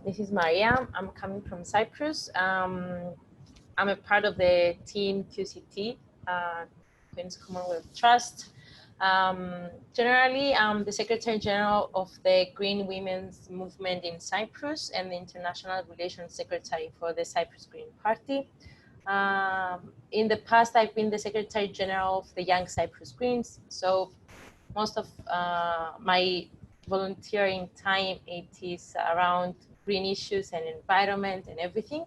This is Maria. I'm coming from Cyprus. I'm a part of the team QCT, Queen's Commonwealth Trust. Generally, I'm the Secretary General of the Green Women's Movement in Cyprus and the International Relations Secretary for the Cyprus Green Party. In the past, I've been the Secretary General of the Young Cyprus Greens. So most of my volunteering time, it is around green issues and environment and everything,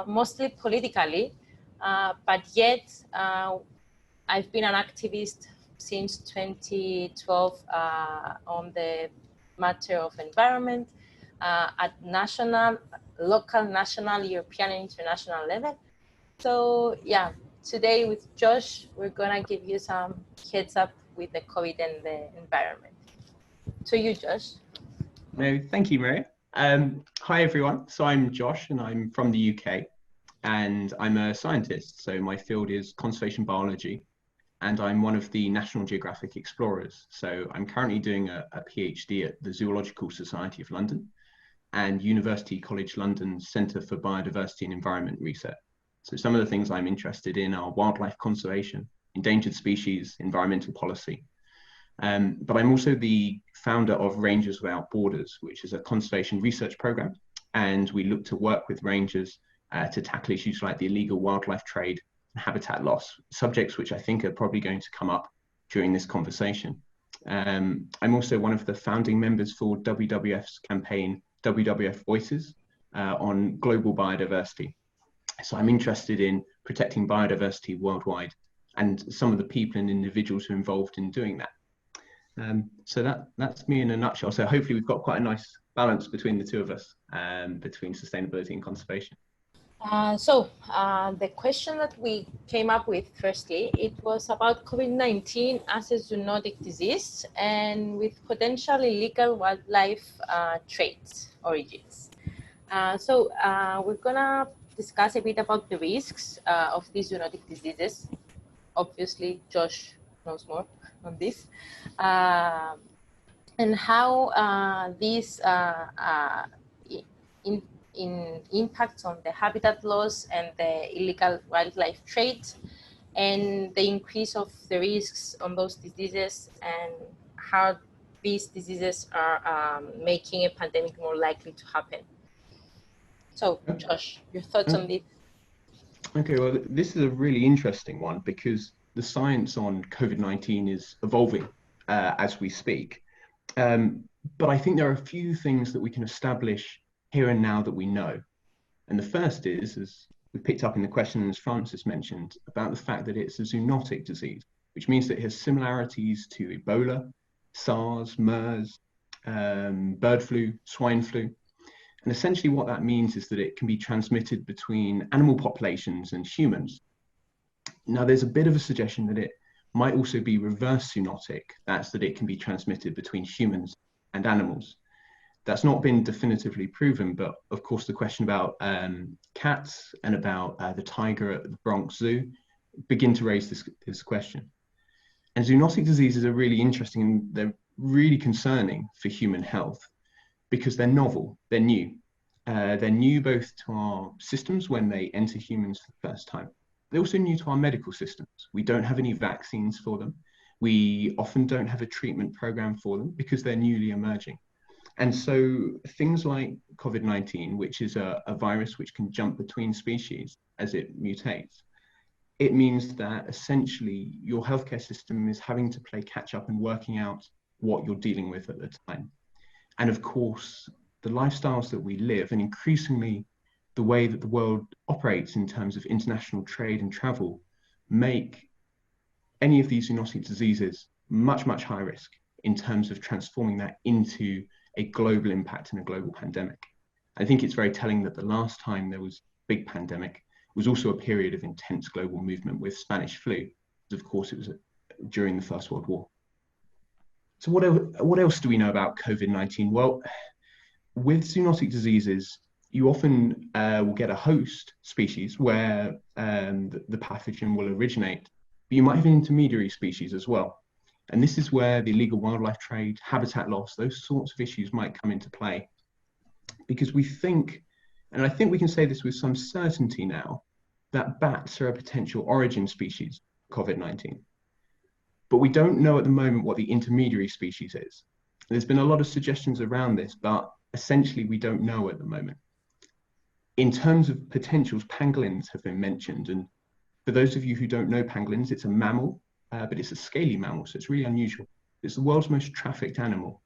mostly politically, but yet I've been an activist since 2012 on the matter of environment at national, local, national, European, and international level. So yeah, today with Josh, we're gonna give you some heads up with the COVID and the environment. To you, Josh. No, thank you, Maria. Hi, everyone. So I'm Josh, and I'm from the UK, and I'm a scientist. So my field is conservation biology, and I'm one of the National Geographic explorers. So I'm currently doing a PhD at the Zoological Society of London and University College London's Centre for Biodiversity and Environment Research. So some of the things I'm interested in are wildlife conservation, endangered species, environmental policy. But I'm also the founder of Rangers Without Borders, which is a conservation research program. And we look to work with rangers to tackle issues like the illegal wildlife trade and habitat loss, subjects which I think are probably going to come up during this conversation. I'm also one of the founding members for WWF's campaign, WWF Voices, on global biodiversity. So I'm interested in protecting biodiversity worldwide and some of the people and individuals who are involved in doing that. So that's me in a nutshell. So hopefully we've got quite a nice balance between the two of us, between sustainability and conservation. The question that we came up with firstly, it was about COVID-19 as a zoonotic disease and with potential illegal wildlife trade origins. We're gonna discuss a bit about the risks of these zoonotic diseases. Obviously, Josh knows more on this, and how these impacts on the habitat loss and the illegal wildlife trade, and the increase of the risks on those diseases, and how these diseases are making a pandemic more likely to happen. So, Josh, your thoughts on this? Okay, well, this is a really interesting one because the science on COVID-19 is evolving as we speak. But I think there are a few things that we can establish here and now that we know. And the first is, as we picked up in the question, as Francis mentioned, about the fact that it's a zoonotic disease, which means that it has similarities to Ebola, SARS, MERS, bird flu, swine flu. And essentially what that means is that it can be transmitted between animal populations and humans. Now, there's a bit of a suggestion that it might also be reverse zoonotic. That's that it can be transmitted between humans and animals. That's not been definitively proven, but of course the question about cats and about the tiger at the Bronx Zoo begin to raise this question. And zoonotic diseases are really interesting and they're really concerning for human health because they're novel, they're new. They're new both to our systems when they enter humans for the first time. They're also new to our medical systems. We don't have any vaccines for them. We often don't have a treatment program for them because they're newly emerging. And so things like COVID-19, which is a virus which can jump between species as it mutates, it means that essentially your healthcare system is having to play catch up and working out what you're dealing with at the time. And of course, the lifestyles that we live and increasingly the way that the world operates in terms of international trade and travel make any of these zoonotic diseases much, much higher risk in terms of transforming that into a global impact and a global pandemic. I think it's very telling that the last time there was a big pandemic was also a period of intense global movement with Spanish flu. Of course, it was during the First World War. So what else do we know about COVID-19? Well, with zoonotic diseases, you often will get a host species where the pathogen will originate, but you might have an intermediary species as well. And this is where the illegal wildlife trade, habitat loss, those sorts of issues might come into play. because we think, and I think we can say this with some certainty now, that bats are a potential origin species of COVID-19. But we don't know at the moment what the intermediary species is. There's been a lot of suggestions around this, but essentially we don't know at the moment. In terms of potentials, pangolins have been mentioned. And for those of you who don't know pangolins, it's a mammal, but it's a scaly mammal, so it's really unusual. It's the world's most trafficked animal.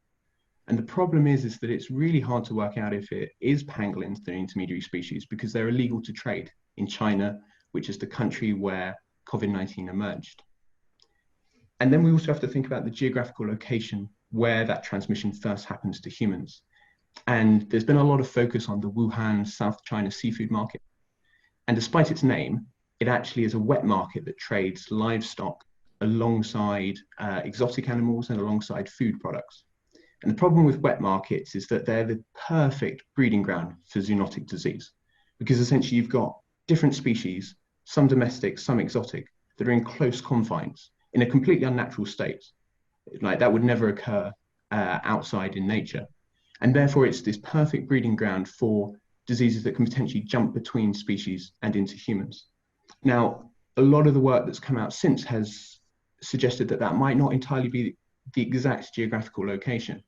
And the problem is that it's really hard to work out if it is pangolins, the intermediary species, because they're illegal to trade in China, which is the country where COVID-19 emerged. And then we also have to think about the geographical location where that transmission first happens to humans. And there's been a lot of focus on the Wuhan, South China seafood market. And despite its name, it actually is a wet market that trades livestock alongside exotic animals and alongside food products. And the problem with wet markets is that they're the perfect breeding ground for zoonotic disease, because essentially you've got different species, some domestic, some exotic, that are in close confines in a completely unnatural state. Like that would never occur outside in nature. And therefore it's this perfect breeding ground for diseases that can potentially jump between species and into humans. Now, a lot of the work that's come out since has suggested that that might not entirely be the exact geographical location,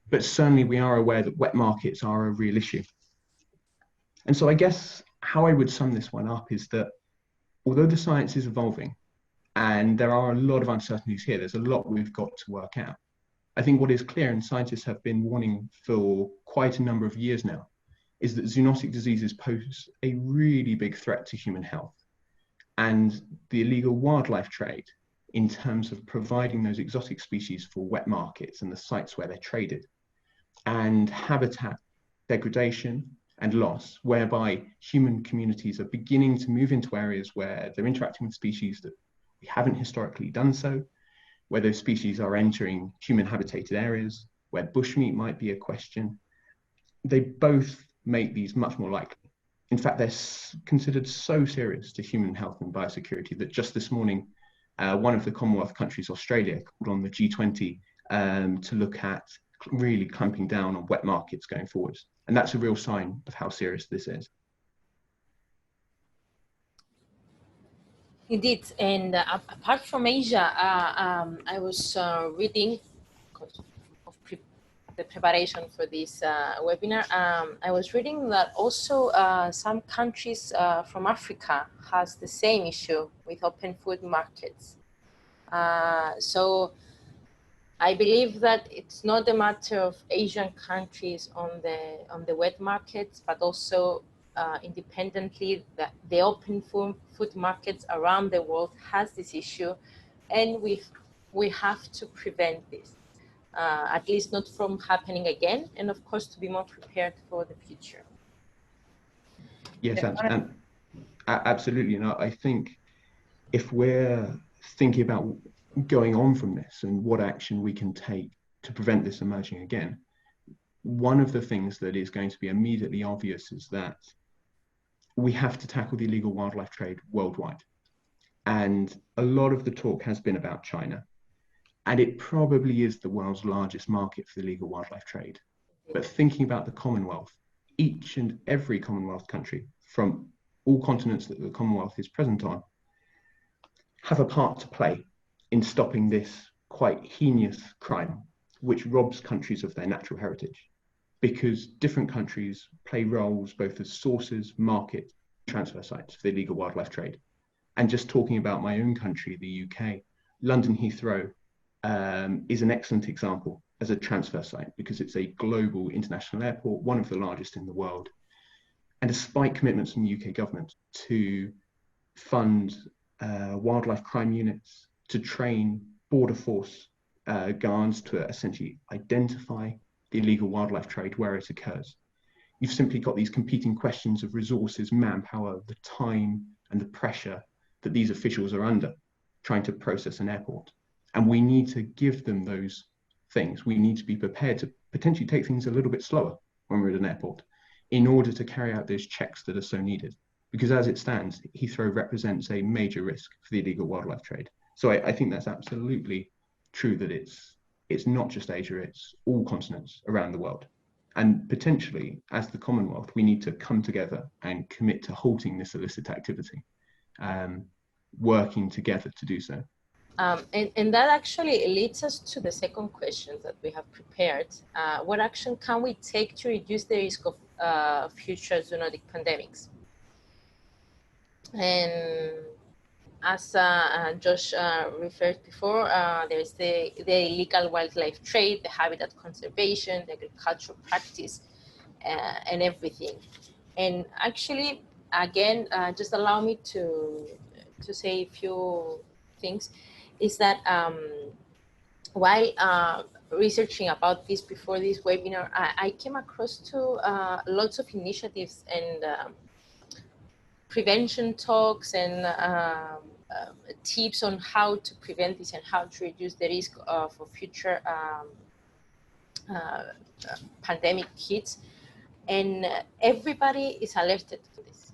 but certainly we are aware that wet markets are a real issue. And so I guess how I would sum this one up is that although the science is evolving and there are a lot of uncertainties here, there's a lot we've got to work out. I think what is clear, and scientists have been warning for quite a number of years now, is that zoonotic diseases pose a really big threat to human health. And the illegal wildlife trade, in terms of providing those exotic species for wet markets and the sites where they're traded, and habitat degradation and loss, whereby human communities are beginning to move into areas where they're interacting with species that we haven't historically done so, where those species are entering human habitated areas, where bushmeat might be a question. They both make these much more likely. In fact, they're considered so serious to human health and biosecurity that just this morning, one of the Commonwealth countries, Australia, called on the G20 to look at really clamping down on wet markets going forwards. And that's a real sign of how serious this is. Indeed, and apart from Asia, I was reading, because of the preparation for this webinar, I was reading that also some countries from Africa has the same issue with open food markets. So I believe that it's not a matter of Asian countries on the wet markets, but also independently, that the open food markets around the world has this issue, and we have to prevent this, at least not from happening again, and of course to be more prepared for the future. Yes, and absolutely. And I think if we're thinking about going on from this and what action we can take to prevent this emerging again, one of the things that is going to be immediately obvious is that we have to tackle the illegal wildlife trade worldwide. And a lot of the talk has been about China, and it probably is the world's largest market for the illegal wildlife trade. But thinking about the Commonwealth, each and every Commonwealth country from all continents that the Commonwealth is present on have a part to play in stopping this quite heinous crime, which robs countries of their natural heritage, because different countries play roles both as sources, market, transfer sites for the illegal wildlife trade. And just talking about my own country, the UK, London Heathrow is an excellent example as a transfer site because it's a global international airport, one of the largest in the world. And despite commitments from the UK government to fund wildlife crime units, to train border force guards to essentially identify the illegal wildlife trade where it occurs, you've simply got these competing questions of resources, manpower, the time and the pressure that these officials are under trying to process an airport. And we need to give them those things. We need to be prepared to potentially take things a little bit slower when we're at an airport in order to carry out those checks that are so needed. Because as it stands, Heathrow represents a major risk for the illegal wildlife trade. So I think that's absolutely true that it's not just Asia, it's all continents around the world. And potentially, as the Commonwealth, we need to come together and commit to halting this illicit activity, working together to do so. And that actually leads us to the second question that we have prepared. What action can we take to reduce the risk of future zoonotic pandemics? And as Josh referred before, there's the illegal wildlife trade, the habitat conservation, the agricultural practice, and everything. And actually, again, just allow me to say a few things. Is that while researching about this before this webinar, I came across to lots of initiatives and prevention talks and tips on how to prevent this and how to reduce the risk for future pandemic hits. And everybody is alerted to this.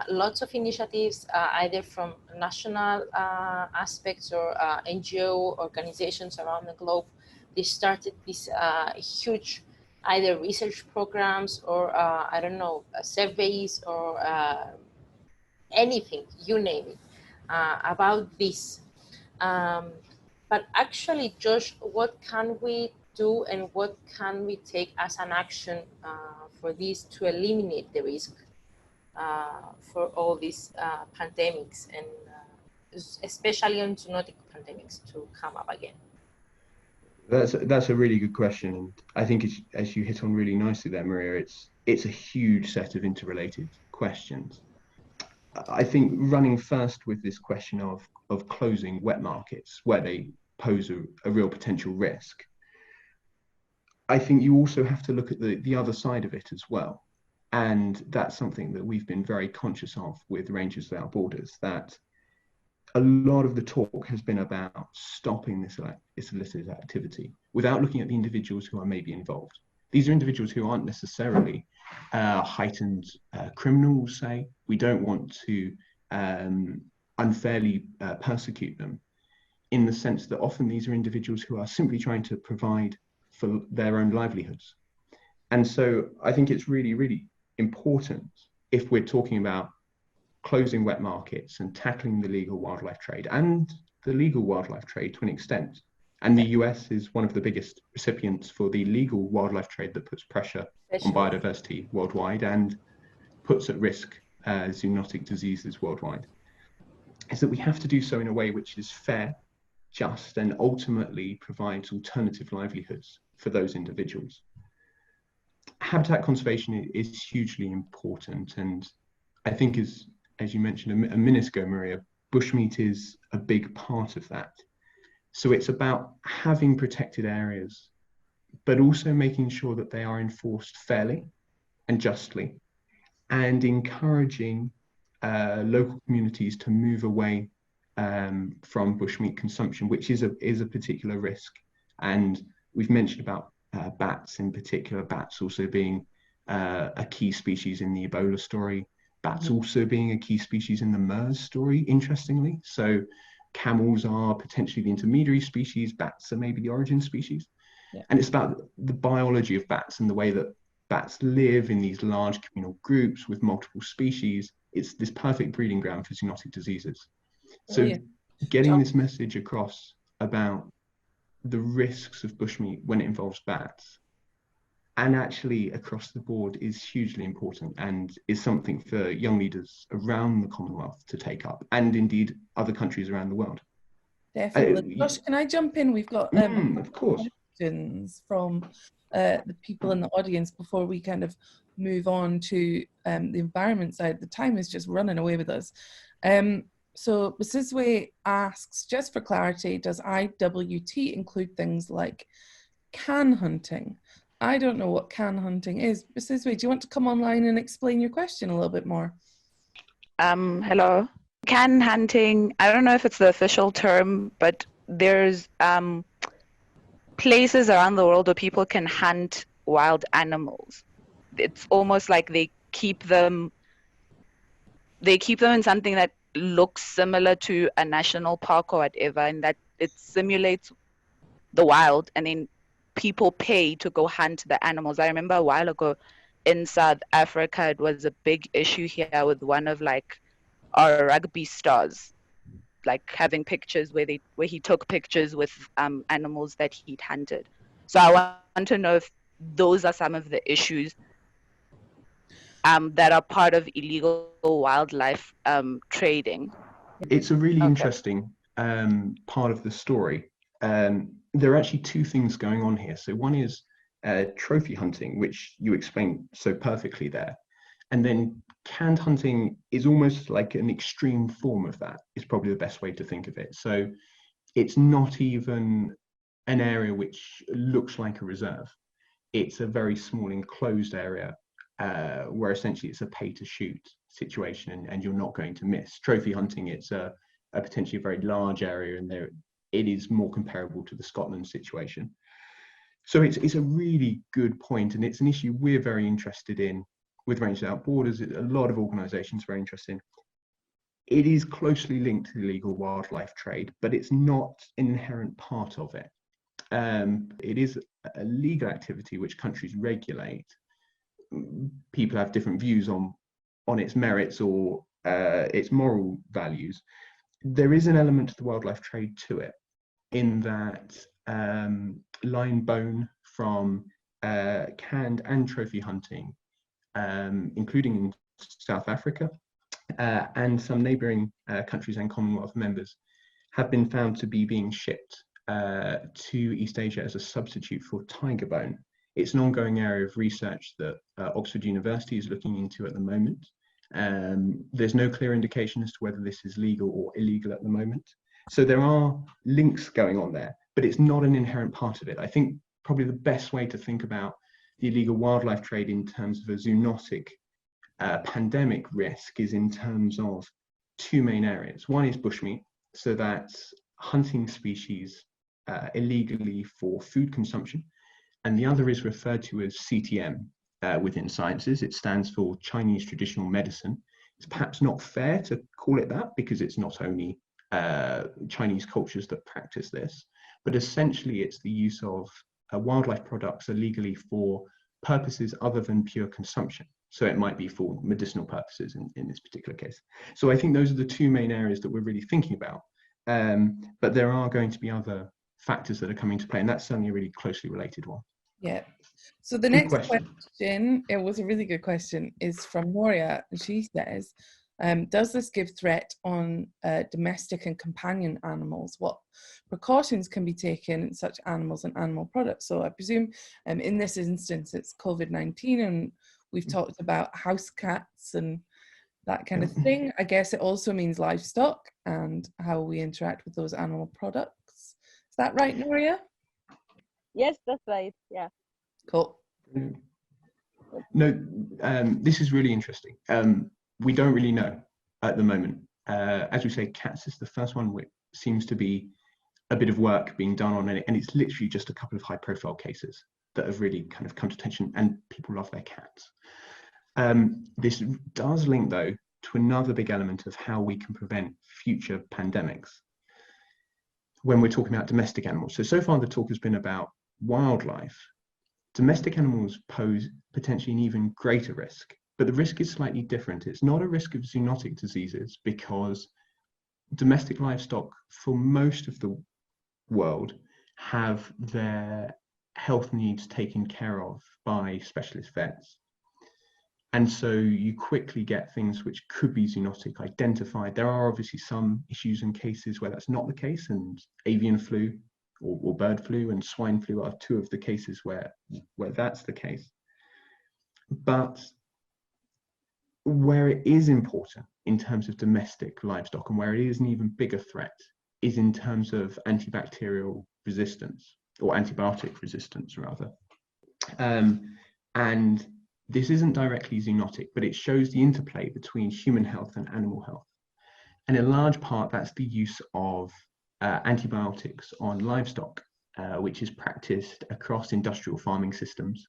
Lots of initiatives, either from national aspects or NGO organizations around the globe, they started these huge either research programs or, I don't know, surveys or anything, you name it, about this. But actually, Josh, what can we do and what can we take as an action for this to eliminate the risk for all these pandemics and especially on zoonotic pandemics to come up again? That's a really good question, and I think as you hit on really nicely there, Maria, it's a huge set of interrelated questions. I think running first with this question of closing wet markets where they pose a real potential risk, I think you also have to look at the other side of it as well. And that's something that we've been very conscious of with Rangers Without Borders, that a lot of the talk has been about stopping this illicit activity without looking at the individuals who are maybe involved. These are individuals who aren't necessarily heightened criminals, say. We don't want to unfairly persecute them, in the sense that often these are individuals who are simply trying to provide for their own livelihoods. And so I think it's really, really important, if we're talking about closing wet markets and tackling the illegal wildlife trade and the legal wildlife trade to an extent. And the US is one of the biggest recipients for the legal wildlife trade that puts pressure on biodiversity worldwide and puts at risk zoonotic diseases worldwide, is that we have to do so in a way which is fair, just, and ultimately provides alternative livelihoods for those individuals. Habitat conservation is hugely important, and I think, as you mentioned a minute ago, Maria, bushmeat is a big part of that. So it's about having protected areas, but also making sure that they are enforced fairly and justly, and encouraging local communities to move away from bushmeat consumption, which is a particular risk. And we've mentioned about bats in particular, bats also being a key species in the Ebola story, bats also being a key species in the MERS story, interestingly. So camels are potentially the intermediary species, bats are maybe the origin species. Yeah. And it's about the biology of bats and the way that bats live in these large communal groups with multiple species. It's this perfect breeding ground for zoonotic diseases. So getting this message across about the risks of bushmeat when it involves bats, and actually across the board, is hugely important and is something for young leaders around the Commonwealth to take up, and indeed other countries around the world. Definitely. Josh, can I jump in? We've got of course, questions from the people in the audience before we kind of move on to the environment side. The time is just running away with us. So Mrs. asks, just for clarity, does IWT include things like can hunting? I don't know what can hunting is. Mrs. do you want to come online and explain your question a little bit more? Hello. Can hunting, I don't know if it's the official term, but there's places around the world where people can hunt wild animals. It's almost like they keep them in something that looks similar to a national park or whatever, and that it simulates the wild, and then people pay to go hunt the animals. I remember a while ago in South Africa, it was a big issue here with one of like our rugby stars, like having pictures where he took pictures with animals that he'd hunted. So I want to know if those are some of the issues that are part of illegal wildlife trading. It's a really Okay. interesting part of the story. There are actually two things going on here. So one is trophy hunting, which you explained so perfectly there. And then canned hunting is almost like an extreme form of that, is probably the best way to think of it. So it's not even an area which looks like a reserve. It's a very small enclosed area where essentially it's a pay to shoot situation, and you're not going to miss. Trophy hunting, it's a potentially very large area, and there it is more comparable to the Scotland situation. So it's a really good point, and it's an issue we're very interested in with Rangers Without Borders. A lot of organisations are very interested in. It is closely linked to the illegal wildlife trade, but it's not an inherent part of it. It is a legal activity which countries regulate. People have different views on its merits or its moral values. There is an element of the wildlife trade to it, in that lion bone from canned and trophy hunting, including in South Africa and some neighbouring countries and Commonwealth members, have been found to be being shipped to East Asia as a substitute for tiger bone. It's an ongoing area of research that Oxford University is looking into at the moment. There's no clear indication as to whether this is legal or illegal at the moment. So there are links going on there, but it's not an inherent part of it. I think probably the best way to think about the illegal wildlife trade in terms of a zoonotic pandemic risk is in terms of two main areas. One is bushmeat, so that's hunting species illegally for food consumption, and the other is referred to as CTM within sciences. It stands for Chinese Traditional Medicine. It's perhaps not fair to call it that, because it's not only Chinese cultures that practice this, but essentially it's the use of wildlife products illegally for purposes other than pure consumption. So it might be for medicinal purposes in this particular case. So I think those are the two main areas that we're really thinking about. But there are going to be other factors that are coming to play, and that's certainly a really closely related one. Yeah. So the Good next question. it was a really good question, is from Noria, and she says, does this give threat on domestic and companion animals? What precautions can be taken in such animals and animal products? So I presume in this instance it's COVID-19, and we've talked about house cats and that kind of thing. I guess it also means livestock and how we interact with those animal products. Is that right, Noria? Yes, that's right. Yeah. Cool. No, this is really interesting. We don't really know at the moment. As we say, cats is the first one which seems to be a bit of work being done on it, and it's literally just a couple of high-profile cases that have really kind of come to attention, and people love their cats. This does link, though, to another big element of how we can prevent future pandemics when we're talking about domestic animals. So far the talk has been about wildlife. Domestic animals pose potentially an even greater risk, but the risk is slightly different. It's not a risk of zoonotic diseases, because domestic livestock for most of the world have their health needs taken care of by specialist vets. And so you quickly get things which could be zoonotic identified. There are obviously some issues and cases where that's not the case, and avian flu or bird flu and swine flu are two of the cases where that's the case. But where it is important in terms of domestic livestock, and where it is an even bigger threat, is in terms of antibacterial resistance, or antibiotic resistance rather. And this isn't directly zoonotic, but it shows the interplay between human health and animal health. And in large part, that's the use of antibiotics on livestock, which is practiced across industrial farming systems.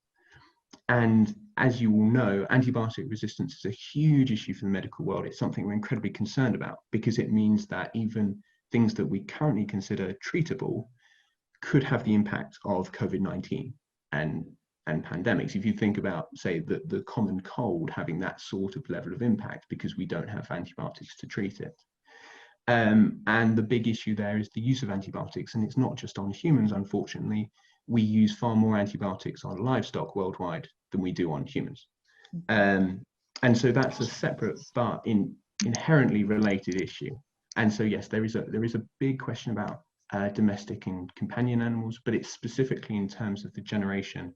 And as you all know, antibiotic resistance is a huge issue for the medical world. It's something we're incredibly concerned about, because it means that even things that we currently consider treatable could have the impact of COVID-19 and pandemics. If you think about, say, the common cold having that sort of level of impact because we don't have antibiotics to treat it. And the big issue there is the use of antibiotics, and it's not just on humans, unfortunately. We use far more antibiotics on livestock worldwide than we do on humans. And so that's a separate but inherently related issue. And so yes, there is a big question about domestic and companion animals, but it's specifically in terms of the generation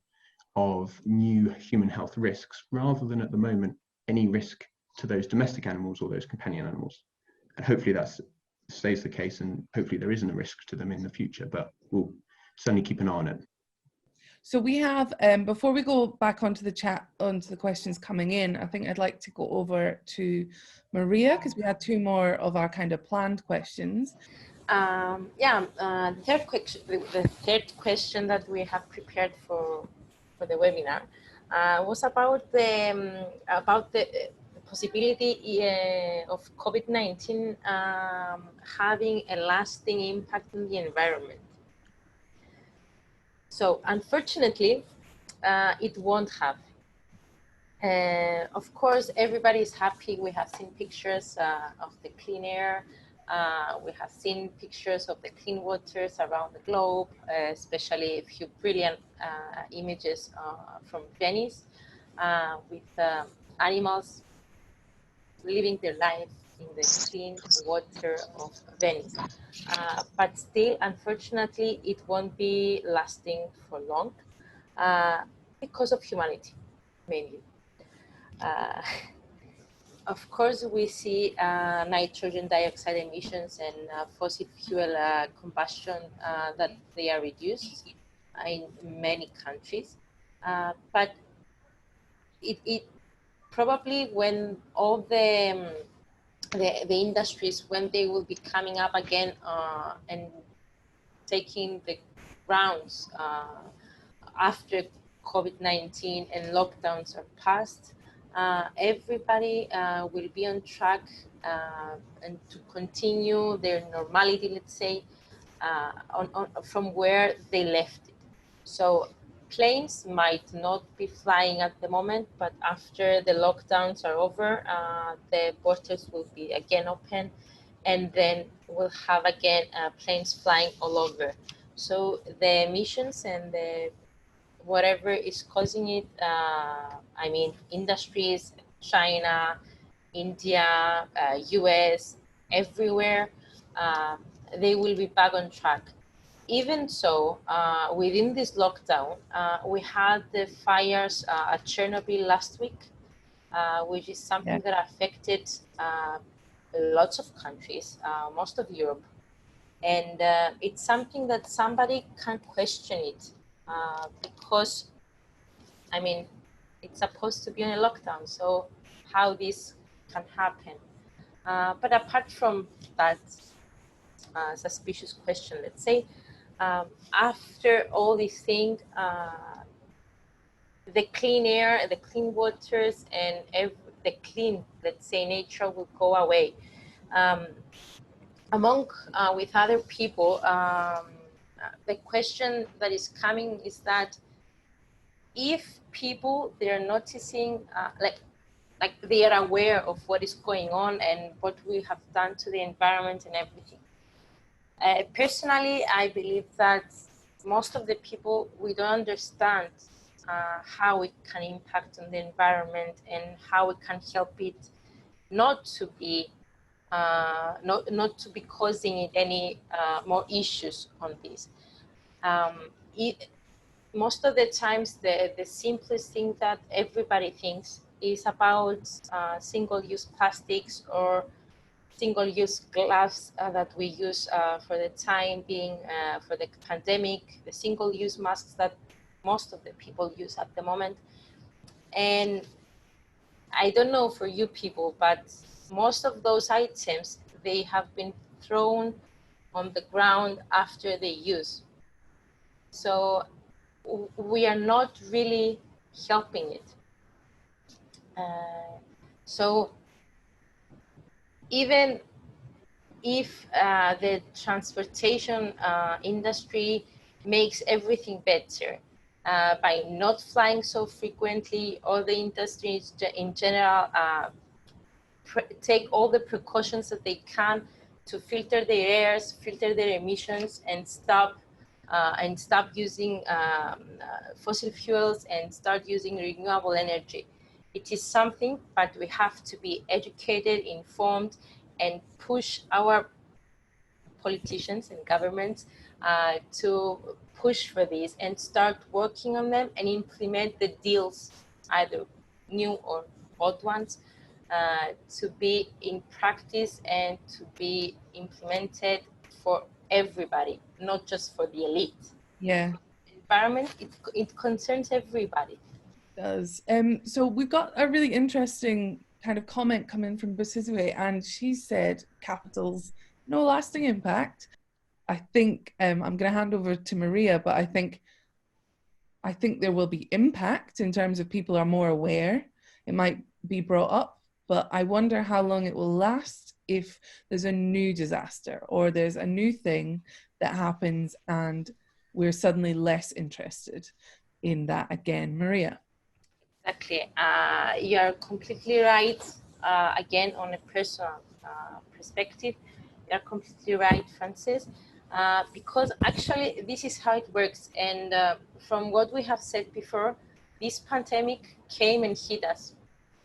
of new human health risks, rather than at the moment any risk to those domestic animals or those companion animals. And hopefully that stays the case, and hopefully there isn't a risk to them in the future, but we'll certainly keep an eye on it. So we have, before we go back onto the chat, onto the questions coming in, I think I'd like to go over to Maria, because we had two more of our kind of planned questions. The third question that we have prepared for the webinar was about the possibility of COVID-19 having a lasting impact on the environment. So unfortunately, it won't have. Of course, everybody is happy. We have seen pictures of the clean air. We have seen pictures of the clean waters around the globe, especially a few brilliant images from Venice with animals living their life in the clean water of Venice. But still, unfortunately, it won't be lasting for long because of humanity, mainly. Of course, we see nitrogen dioxide emissions and fossil fuel combustion that they are reduced in many countries. But it probably, when all the industries, when they will be coming up again and taking the grounds after COVID-19 and lockdowns are passed, everybody will be on track and to continue their normality, let's say, from where they left it. So planes might not be flying at the moment, but after the lockdowns are over, the borders will be again open, and then we'll have again planes flying all over. So the emissions and the whatever is causing it, I mean, industries, China, India, US, everywhere, they will be back on track. Even so, within this lockdown, we had the fires at Chernobyl last week, which is something that affected lots of countries, most of Europe. And it's something that somebody can question it because, I mean, it's supposed to be on a lockdown, so how this can happen. But apart from that suspicious question, let's say, after all these things, the clean air, the clean waters, and the clean, let's say, nature will go away. Among with other people, the question that is coming is that if people, they are noticing, like they are aware of what is going on and what we have done to the environment and everything. Personally, I believe that most of the people, we don't understand how it can impact on the environment and how it can help it not to be not to be causing it any more issues on this. Most of the times, the simplest thing that everybody thinks is about single-use plastics or single-use gloves that we use for the time being, for the pandemic, the single-use masks that most of the people use at the moment. And I don't know for you people, but most of those items, they have been thrown on the ground after they use. So we are not really helping it. So even if the transportation industry makes everything better. By not flying so frequently, all the industries in general take all the precautions that they can to filter their airs, filter their emissions, and stop using fossil fuels and start using renewable energy. It is something, but we have to be educated, informed, and push our politicians and governments to push for this and start working on them and implement the deals, either new or old ones, to be in practice and to be implemented for everybody, not just for the elite. Yeah. Environment, it concerns everybody. It does. So we've got a really interesting kind of comment coming from Busizwe, and she said capitals, no lasting impact. I think I'm going to hand over to Maria, but I think there will be impact in terms of people are more aware. It might be brought up, but I wonder how long it will last if there's a new disaster or there's a new thing that happens and we're suddenly less interested in that again. Maria. Exactly. You are completely right. Again, on a personal perspective, you are completely right, Francis. Because actually, this is how it works. And from what we have said before, this pandemic came and hit us.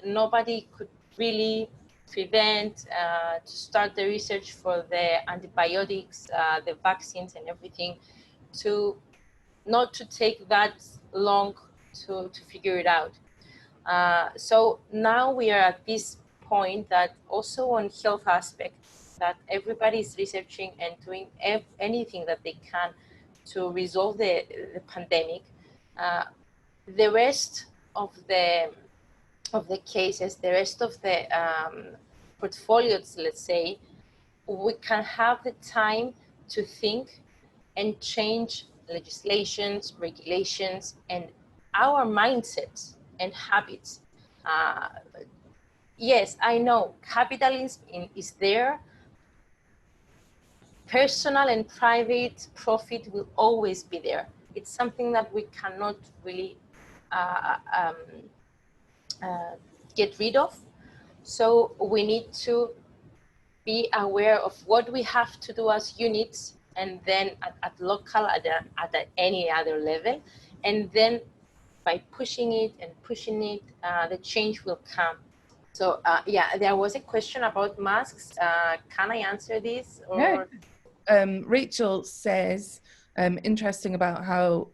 Nobody could really prevent to start the research for the antibiotics, the vaccines, and everything, to not to take that long to figure it out. So now we are at this point that also on health aspects, that everybody is researching and doing anything that they can to resolve the pandemic. The rest of the cases, the rest of the portfolios, let's say, we can have the time to think and change legislations, regulations, and our mindsets and habits. Yes, I know capitalism is there. Personal and private profit will always be there. It's something that we cannot really get rid of. So we need to be aware of what we have to do as units, and then at local, at any other level, and then by pushing it, the change will come. So yeah, there was a question about masks. Can I answer this? Or? Yeah. Rachel says, interesting about how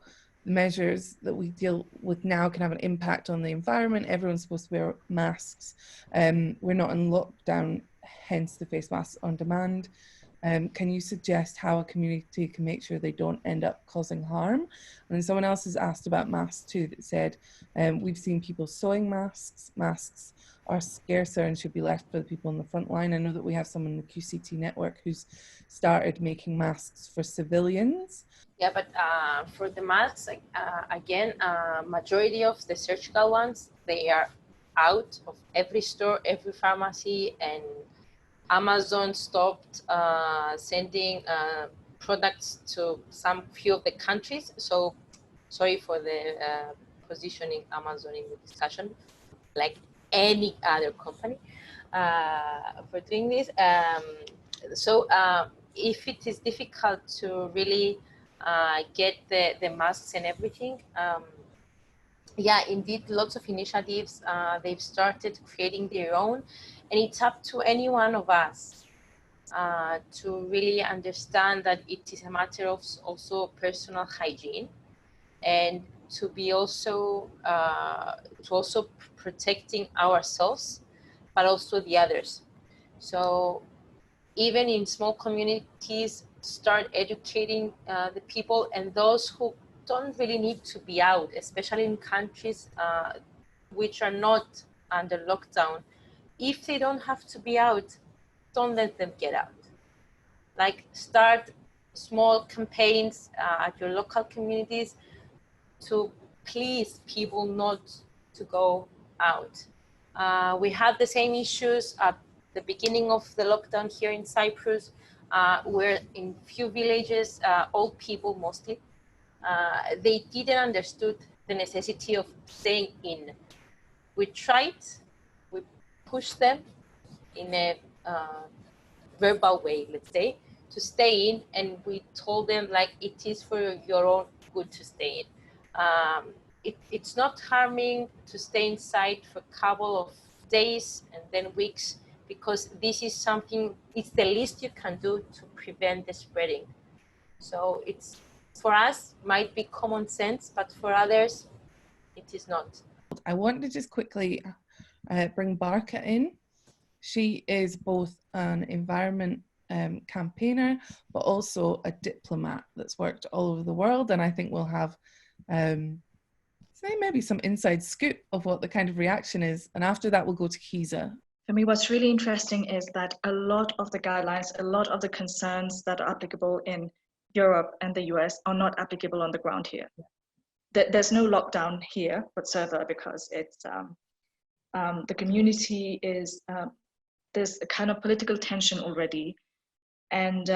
the measures that we deal with now can have an impact on the environment. Everyone's supposed to wear masks. We're not in lockdown, hence the face masks on demand. Can you suggest how a community can make sure they don't end up causing harm? And then someone else has asked about masks too, that said, we've seen people sewing masks. Masks are scarcer and should be left for the people on the front line. I know that we have someone in the QCT network who's started making masks for civilians. Yeah, but for the masks, again, majority of the surgical ones, they are out of every store, every pharmacy, and Amazon stopped sending products to some few of the countries. So sorry for the positioning Amazon in the discussion, like any other company, for doing this. So if it is difficult to really get the masks and everything, yeah, indeed, lots of initiatives, they've started creating their own, and it's up to any one of us to really understand that it is a matter of also personal hygiene, and to be also protecting ourselves, but also the others. So even in small communities, start educating the people, and those who don't really need to be out, especially in countries which are not under lockdown. If they don't have to be out, don't let them get out. Like, start small campaigns at your local communities to please people not to go out. We had the same issues at the beginning of the lockdown here in Cyprus, where in few villages, old people mostly, they didn't understood the necessity of staying in. We tried, we pushed them in a verbal way, let's say, to stay in, and we told them like it is for your own good to stay in. It's not harming to stay inside for a couple of days and then weeks, because this is something, it's the least you can do to prevent the spreading. So it's, for us, might be common sense, but for others, it is not. I want to just quickly bring Barca in. She is both an environment campaigner, but also a diplomat that's worked all over the world. And I think we'll have say maybe some inside scoop of what the kind of reaction is. And after that, we'll go to Kisa. For me, what's really interesting is that a lot of the guidelines, a lot of the concerns that are applicable in Europe and the US are not applicable on the ground here. There's no lockdown here whatsoever, because it's the community is, there's a kind of political tension already, and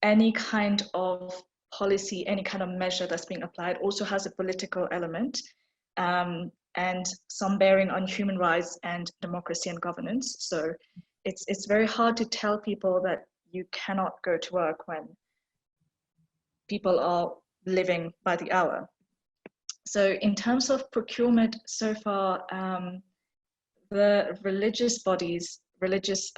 any kind of policy, any kind of measure that's being applied also has a political element, and some bearing on human rights and democracy and governance. So it's very hard to tell people that you cannot go to work when people are living by the hour. So in terms of procurement so far, the religious bodies, religious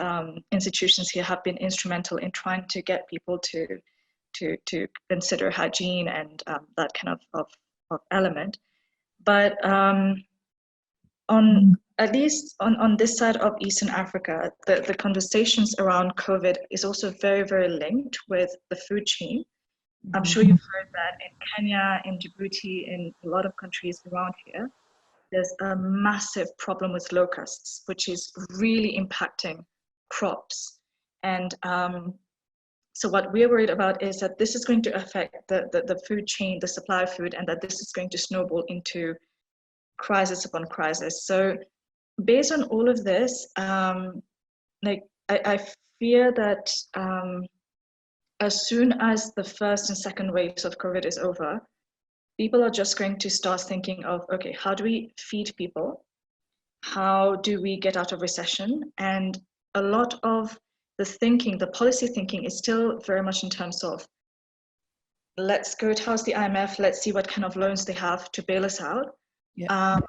institutions here have been instrumental in trying to get people to consider hygiene and that kind of element. But on at least on this side of Eastern Africa, the conversations around COVID is also very, very linked with the food chain. I'm sure you've heard that in Kenya, in Djibouti, in a lot of countries around here, there's a massive problem with locusts, which is really impacting crops. And so what we're worried about is that this is going to affect the food chain, the supply of food, and that this is going to snowball into crisis upon crisis. So based on all of this, like I fear that as soon as the first and second waves of COVID is over, people are just going to start thinking of, okay, how do we feed people? How do we get out of recession? And a lot of the thinking, the policy thinking, is still very much in terms of, let's go towards the IMF, let's see what kind of loans they have to bail us out. Yeah. But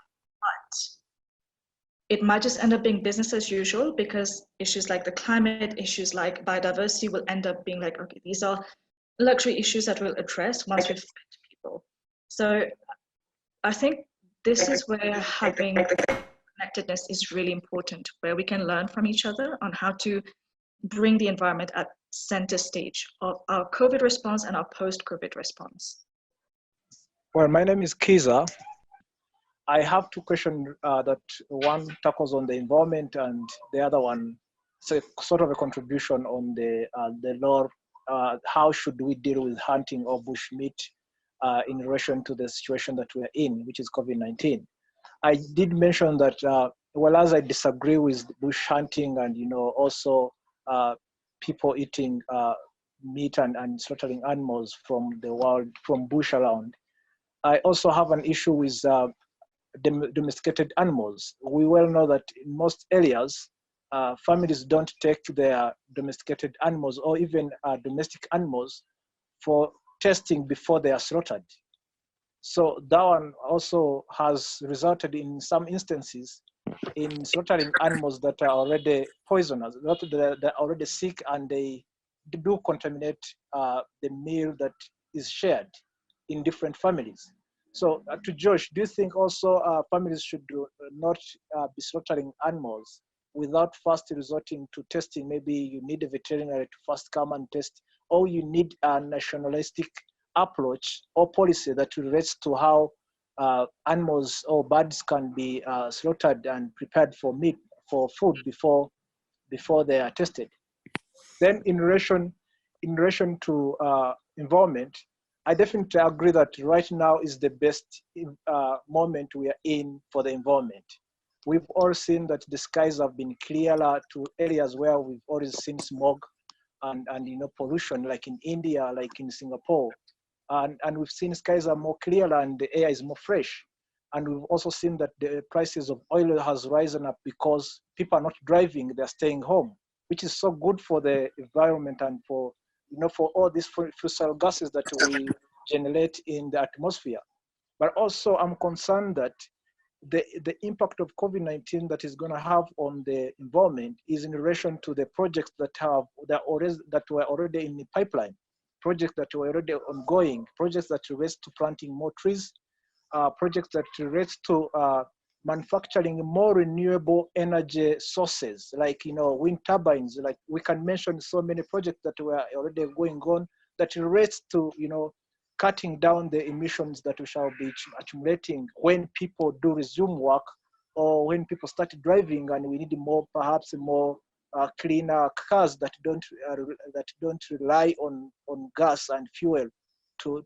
it might just end up being business as usual, because issues like the climate, issues like biodiversity will end up being like, okay, these are luxury issues that we'll address once we've fed people. So I think this is where having connectedness is really important, where we can learn from each other on how to bring the environment at center stage of our COVID response and our post-COVID response. Well, my name is Kisa. I have two questions that one tackles on the environment and the other one, so sort of a contribution on the law. How should we deal with hunting or bush meat in relation to the situation that we're in, which is COVID-19? I did mention that, well, as I disagree with bush hunting and, you know, also people eating meat and slaughtering animals from the wild, from bush around, I also have an issue with domesticated animals. We well know that in most areas, families don't take their domesticated animals or even domestic animals for testing before they are slaughtered. So that one also has resulted in some instances in slaughtering animals that are already poisonous, that are already sick, and they do contaminate the meal that is shared in different families. So to Josh, do you think also families should not be slaughtering animals without first resorting to testing? Maybe you need a veterinary to first come and test, or you need a nationalistic approach or policy that relates to how animals or birds can be slaughtered and prepared for meat, for food before they are tested. Then in relation to environment, I definitely agree that right now is the best moment we are in for the environment. We've all seen that the skies have been clearer to areas where we've already seen smog and you know, pollution, like in India, like in Singapore. and we've seen skies are more clear and the air is more fresh. And we've also seen that the prices of oil has risen up because people are not driving, they're staying home, which is so good for the environment and for, for all these fossil gases that we generate in the atmosphere. But also I'm concerned that the impact of COVID-19 that is going to have on the environment is in relation to the projects that were already in the pipeline, projects that were already ongoing, projects that relate to planting more trees, projects that relate to manufacturing more renewable energy sources, like wind turbines. Like we can mention so many projects that were already going on that relates to cutting down the emissions that we shall be accumulating when people do resume work or when people start driving, and we need perhaps more cleaner cars that don't rely on gas and fuel to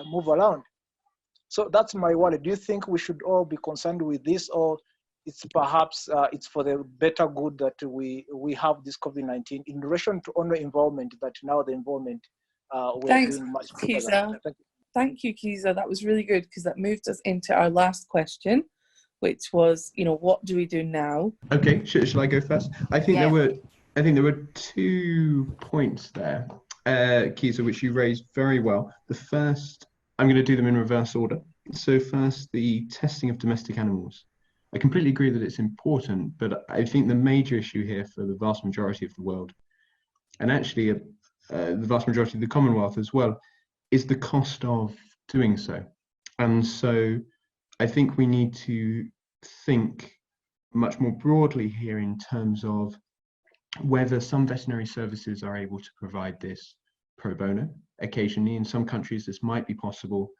move around. So that's my worry. Do you think we should all be concerned with this, or it's perhaps it's for the better good that we have this COVID-19 in relation to only environment, that now the environment we're doing much better? Kisa. Thank you, Kisa. That was really good because that moved us into our last question, which was, what do we do now? Okay, shall I go first? I think there were 2 points there, Kisa, which you raised very well. The first, I'm going to do them in reverse order. So first, the testing of domestic animals. I completely agree that it's important, but I think the major issue here for the vast majority of the world, and actually the vast majority of the Commonwealth as well, is the cost of doing so. And so I think we need to think much more broadly here in terms of whether some veterinary services are able to provide this pro bono. Occasionally, in some countries, this might be possible,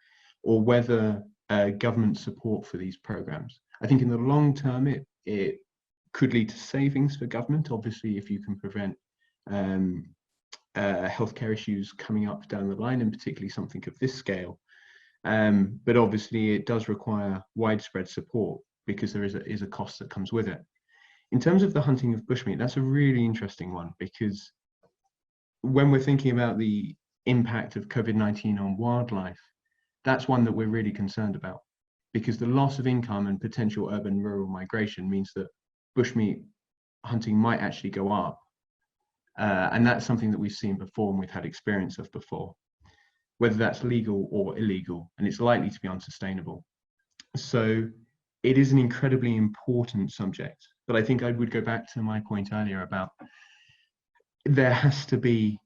or whether government support for these programs. I think in the long term, it could lead to savings for government, obviously, if you can prevent healthcare issues coming up down the line, and particularly something of this scale. But obviously, it does require widespread support because there is a cost that comes with it. In terms of the hunting of bushmeat, that's a really interesting one, because when we're thinking about the impact of COVID-19 on wildlife, that's one that we're really concerned about, because the loss of income and potential urban-rural migration means that bushmeat hunting might actually go up. And that's something that we've seen before and we've had experience of before, whether that's legal or illegal, and it's likely to be unsustainable. So it is an incredibly important subject, but I think I would go back to my point earlier about there has to be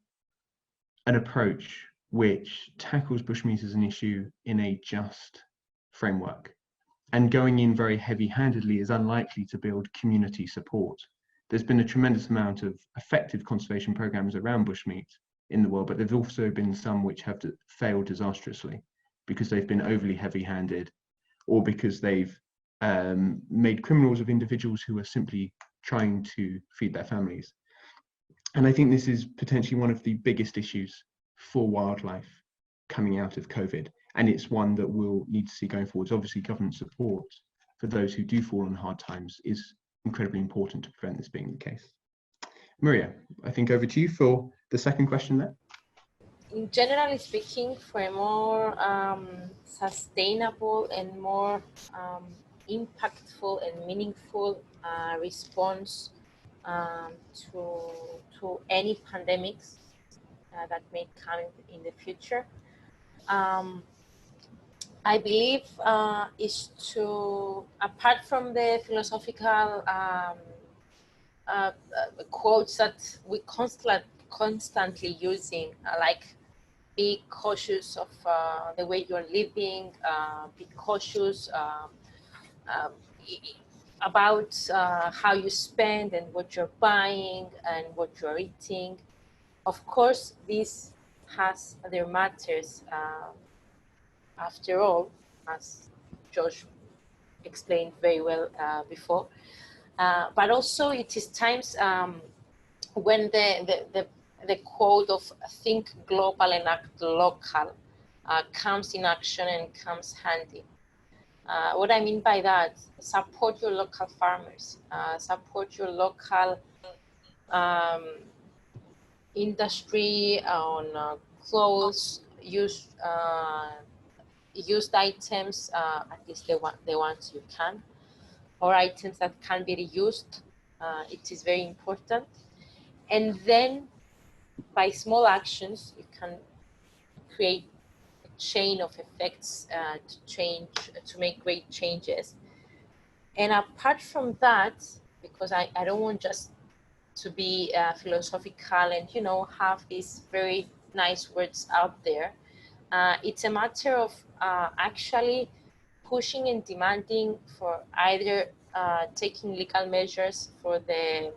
an approach which tackles bushmeat as an issue in a just framework. And going in very heavy-handedly is unlikely to build community support. There's been a tremendous amount of effective conservation programs around bushmeat in the world, but there's also been some which have failed disastrously because they've been overly heavy-handed, or because they've made criminals of individuals who are simply trying to feed their families. And I think this is potentially one of the biggest issues for wildlife coming out of COVID. And it's one that we'll need to see going forwards. Obviously, government support for those who do fall on hard times is incredibly important to prevent this being the case. Maria, I think over to you for the second question there. Generally speaking, for a more sustainable and more impactful and meaningful response to any pandemics that may come in the future, I believe is to, apart from the philosophical quotes that we constantly using, like be cautious of the way you're living, be cautious about how you spend and what you're buying and what you're eating. Of course, this has their matters. After all, as Josh explained very well before, but also it is times when the quote of think global and act local comes in action and comes handy. What I mean by that, support your local farmers, support your local industry on clothes, used items, at least the ones you can, or items that can be reused. It is very important. And then by small actions, you can create a chain of effects to make great changes. And apart from that, because I don't want just to be philosophical and, you know, have these very nice words out there, it's a matter of actually pushing and demanding for either taking legal measures for the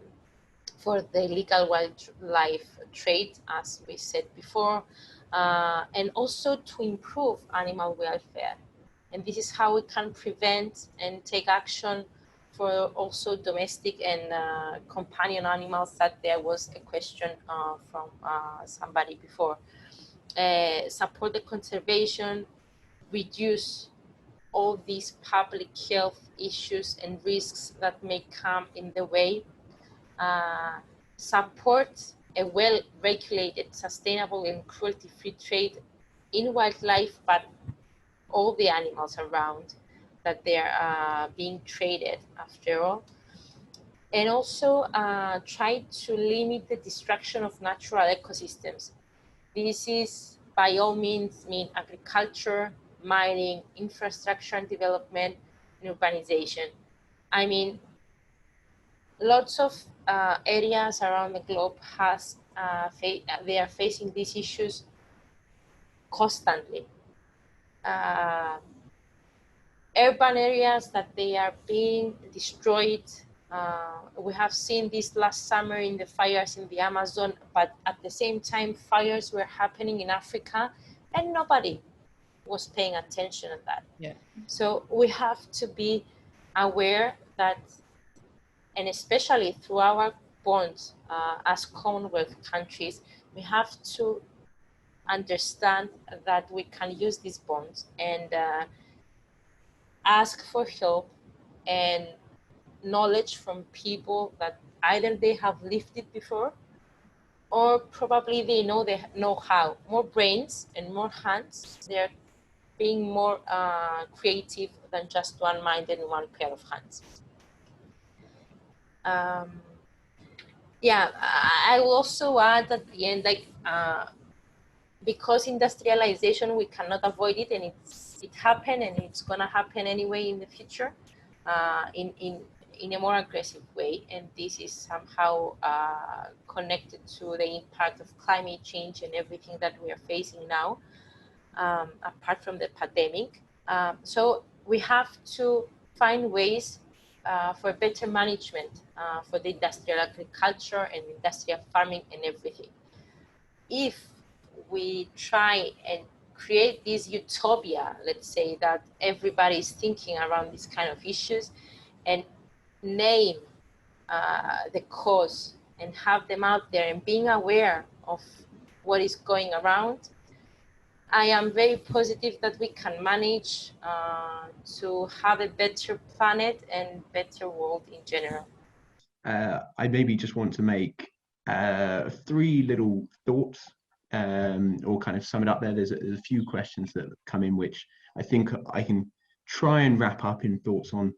legal wildlife trade, as we said before, and also to improve animal welfare. And this is how we can prevent and take action for also domestic and companion animals, that there was a question from somebody before. Support the conservation, reduce all these public health issues and risks that may come in the way, support a well-regulated, sustainable and cruelty-free trade in wildlife, but all the animals around that they're being traded after all. And also try to limit the destruction of natural ecosystems. This is by all means mean agriculture, mining, infrastructure and development, and urbanization. I mean, lots of areas around the globe they are facing these issues constantly. Urban areas that they are being destroyed. We have seen this last summer in the fires in the Amazon, but at the same time, fires were happening in Africa and nobody was paying attention to that. Yeah. So we have to be aware that, and especially through our bonds as Commonwealth countries, we have to understand that we can use these bonds and ask for help and knowledge from people that either they have lived it before or probably they know how. More brains and more hands. They're being more creative than just one mind and one pair of hands. Yeah, I will also add at the end, like, because industrialization, we cannot avoid it, and it happened, and it's gonna happen anyway in the future, in a more aggressive way, and this is somehow connected to the impact of climate change and everything that we are facing now, apart from the pandemic. So we have to find ways for better management for the industrial agriculture and industrial farming and everything. If we try and create this utopia, let's say, that everybody is thinking around these kind of issues and name the cause and have them out there and being aware of what is going around, I am very positive that we can manage to have a better planet and better world in general. I maybe just want to make 3 little thoughts, or kind of sum it up there. There's a few questions that come in, which I think I can try and wrap up in thoughts on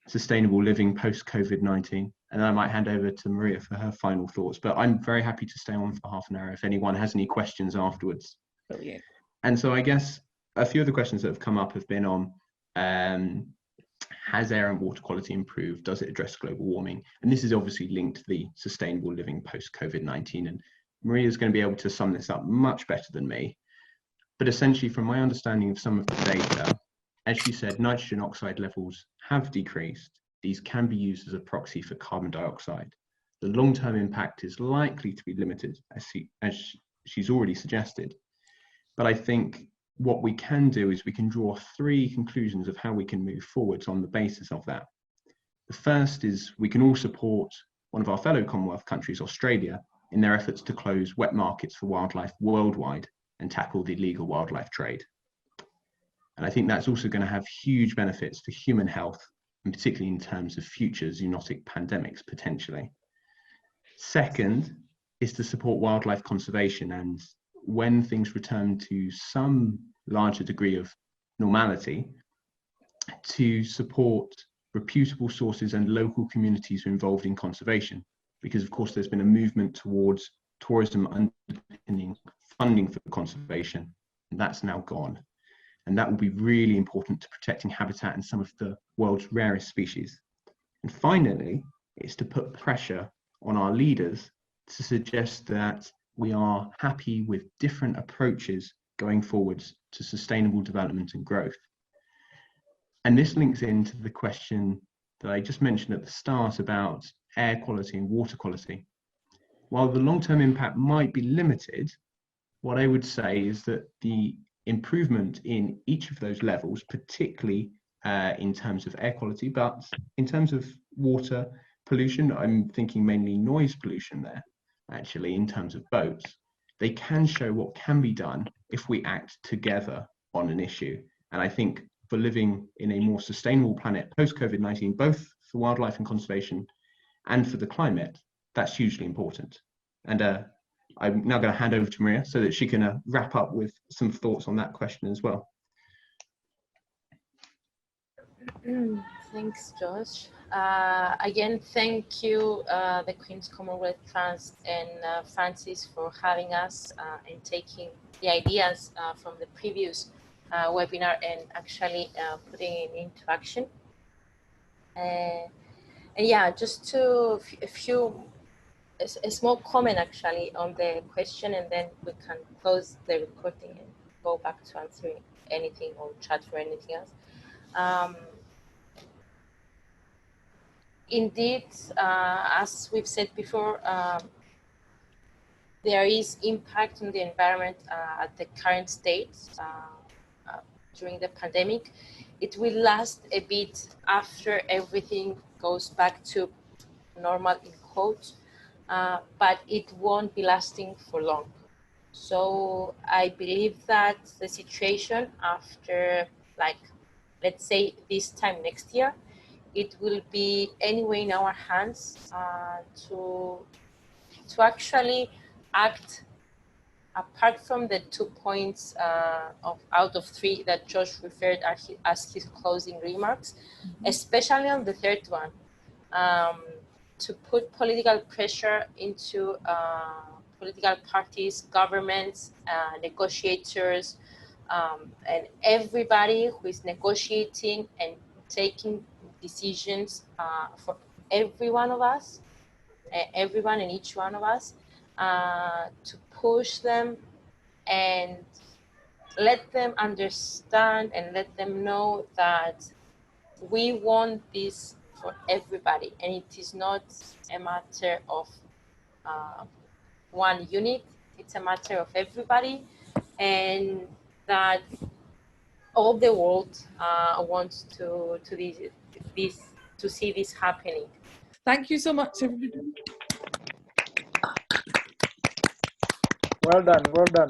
sustainable living post-COVID-19. And then I might hand over to Maria for her final thoughts. But I'm very happy to stay on for half an hour if anyone has any questions afterwards. Brilliant. And so I guess a few of the questions that have come up have been on, has air and water quality improved? Does it address global warming? And this is obviously linked to the sustainable living post-COVID-19. And Maria's going to be able to sum this up much better than me. But essentially, from my understanding of some of the data, as she said, nitrogen oxide levels have decreased. These can be used as a proxy for carbon dioxide. The long-term impact is likely to be limited, as she's already suggested. But I think what we can do is we can draw 3 conclusions of how we can move forwards on the basis of that. The first is we can all support one of our fellow Commonwealth countries, Australia, in their efforts to close wet markets for wildlife worldwide and tackle the illegal wildlife trade. And I think that's also going to have huge benefits for human health, and particularly in terms of future zoonotic pandemics potentially. Second is to support wildlife conservation, and when things return to some larger degree of normality, to support reputable sources and local communities involved in conservation. Because of course there's been a movement towards tourism underpinning funding for conservation, and that's now gone. And that will be really important to protecting habitat and some of the world's rarest species. And finally, it's to put pressure on our leaders to suggest that we are happy with different approaches going forwards to sustainable development and growth. And this links into the question that I just mentioned at the start about air quality and water quality. While the long-term impact might be limited, what I would say is that the improvement in each of those levels, particularly in terms of air quality, but in terms of water pollution, I'm thinking mainly noise pollution there, actually, in terms of boats, they can show what can be done if we act together on an issue. And I think for living in a more sustainable planet post-COVID-19, both for wildlife and conservation and for the climate, that's hugely important. And I'm now going to hand over to Maria so that she can wrap up with some thoughts on that question as well. Thanks, Josh. Again, thank you, the Queen's Commonwealth Trust and Francis, for having us and taking the ideas from the previous webinar and actually putting it into action. And yeah, just to a small comment actually on the question, and then we can close the recording and go back to answering anything or chat for anything else. Indeed, as we've said before, there is impact on the environment at the current state during the pandemic. It will last a bit after everything goes back to normal, in quotes, but it won't be lasting for long. So I believe that the situation after, like, let's say this time next year, it will be anyway in our hands to actually act, apart from the 2 points out of 3 that Josh referred as his closing remarks, especially on the third one, to put political pressure into political parties, governments, negotiators, and everybody who is negotiating and taking decisions for every one of us, everyone and each one of us, to push them and let them understand and let them know that we want this for everybody, and it is not a matter of one unit, it's a matter of everybody, and that all the world wants to see this happening. Thank you so much, everybody. Well done, well done.